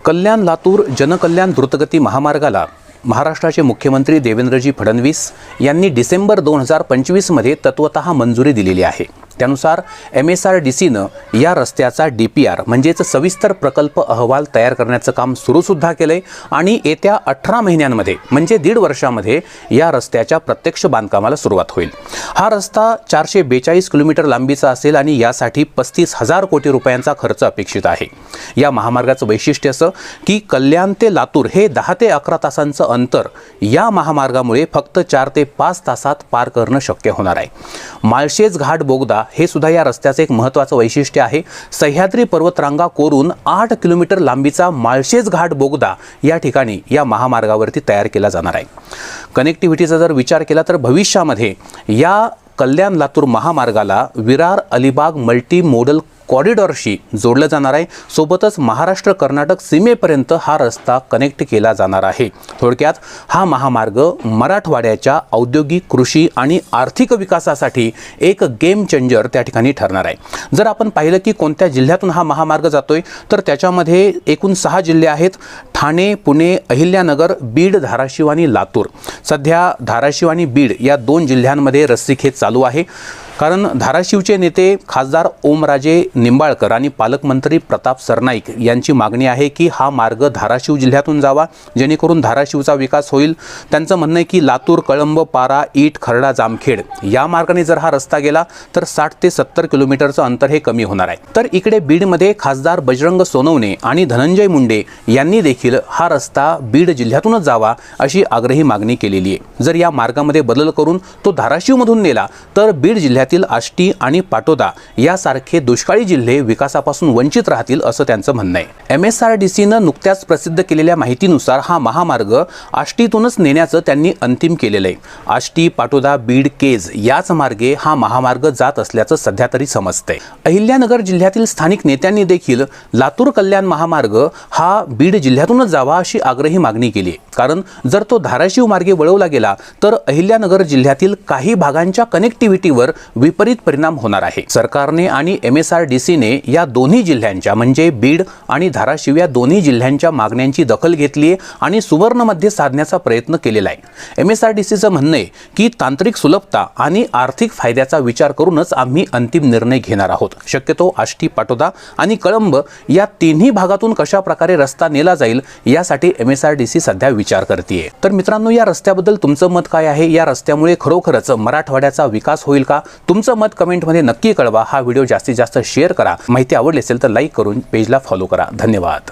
कल्याण लातूर जनकल्याण द्रुतगती महामार्गाला महाराष्ट्राचे मुख्यमंत्री देवेंद्रजी फडणवीस यांनी डिसेंबर 2025 मध्ये तत्वतः मंजुरी दिलेली आहे। त्यानुसार MSRDCनं या रस्त्याचा DPR म्हणजेच सविस्तर प्रकल्प अहवाल तयार करण्याचं काम सुद्धा केलंय आणि येत्या 18 महिन्यांमध्ये म्हणजे 1.5 वर्षामध्ये या रस्त्याच्या प्रत्यक्ष बांधकामाला सुरुवात होईल। हा रस्ता 442 किलोमीटर लांबीचा असेल आणि यासाठी 35,000 कोटी रुपयांचा खर्च अपेक्षित आहे। या महामार्गाचं वैशिष्ट्य असं की कल्याण ते लातूर हे 10 ते 11 तासांचं अंतर या महामार्गामुळे फक्त 4 ते 5 तासात पार करणं शक्य होणार आहे। माळशेज घाट बोगदा हे सुद्धा या रस्त्याचं एक महत्त्वाचं वैशिष्ट्य आहे। सह्याद्री पर्वतरांगा कोरून 8 किलोमीटर लांबीचा माळशेज घाट बोगदा या ठिकाणी या महामार्गावरती तयार केला जाणार आहे। कनेक्टिव्हिटीचा जर विचार केला तर भविष्यामध्ये या कल्याण लातूर महामार्गाला विरार अलिबाग मल्टी मोडल कॉरिडॉरशी जोडलं जाणार आहे। सोबतच महाराष्ट्र कर्नाटक सीमेपर्यंत हा रस्ता कनेक्ट केला जाणार आहे। थोडक्यात हा महामार्ग मराठवाड्याच्या औद्योगिक कृषी आणि आर्थिक विकासासाठी एक गेम चेंजर त्या ठिकाणी ठरणार आहे। जर आपण पाहिलं की कोणत्या जिल्ह्यातून हा महामार्ग जातोय तर त्याच्यामध्ये एकूण 6 जिल्हे आहेत, ठाणे, पुणे, अहिल्यानगर, बीड, धाराशिव आणि लातूर। सध्या धाराशिव आणि बीड या 2 जिल्ह्यांमध्ये रस्सीखेच चालू आहे, कारण धाराशिवचे नेते खासदार ओमराजे निंबाळकर आणि पालकमंत्री प्रताप सरनाईक यांची मागणी आहे की हा मार्ग धाराशिव जिल्ह्यातून जावा, जेणेकरून धाराशिवचा विकास होईल। त्यांचं म्हणणं आहे की लातूर, कळंब, पारा, ईट, खर्डा, जामखेड या मार्गाने जर हा रस्ता गेला तर 60 ते 70 किलोमीटरचं अंतर हे कमी होणार आहे। तर इकडे बीडमध्ये खासदार बजरंग सोनवणे आणि धनंजय मुंडे यांनी देखील हा रस्ता बीड जिल्ह्यातूनच जावा अशी आग्रही मागणी केलेली आहे। जर या मार्गामध्ये बदल करून तो धाराशिवमधून नेला तर बीड जिल्ह्यातील आष्टी आणि पाटोदा यासारखे दुष्काळी जिल्हे विकासापासून वंचित राहतील असं त्यांचं म्हणणं आहे। MSRDCनं नुकत्याच प्रसिद्ध केलेल्या माहितीनुसार हा महामार्ग आष्टीतूनच नेण्याचं त्यांनी अंतिम केलेलं आहे। आष्टी, पाटोदा, बीड, केज याच मार्गे हा महामार्ग जात असल्याचं सध्या तरी समजतंय। अहिल्यानगर जिल्ह्यातील स्थानिक नेत्यांनी देखील लातूर कल्याण महामार्ग हा बीड जिल्ह्यातूनच जावा अशी आग्रही मागणी केली आहे, कारण जर तो धाराशिव मार्गे वळवला गेला तर अहिल्यानगर जिल्ह्यातील काही भागांच्या कनेक्टिव्हिटीवर विपरीत परिणाम होणार आहे। सरकारने आणि MSRDCने या दोन्ही जिल्ह्यांच्या म्हणजे बीड आणि धाराशिव या दोन्ही जिल्ह्यांच्या मागण्यांची दखल घेतली आहे आणि सुवर्ण मध्य साधण्याचा प्रयत्न केलेला आहे। MSRDCचं म्हणणं आहे की तांत्रिक सुलभता आणि आर्थिक फायद्याचा विचार करूनच आम्ही अंतिम निर्णय घेणार आहोत। शक्यतो आष्टी, पाटोदा आणि कळंब या तिन्ही भागातून कशा प्रकारे रस्ता नेला जाईल यासाठी MSRDC सध्या विचार करतेय। तर मित्रांनो, या रस्त्याबद्दल तुमचं मत काय आहे? या रस्त्यामुळे खरोखरच मराठवाड्याचा विकास होईल का? तुमचं मत कमेंटमध्ये नक्की कळवा। हा व्हिडिओ जास्तीत जास्त शेअर करा। माहिती आवडली असेल तर लाईक करून पेजला फॉलो करा। धन्यवाद।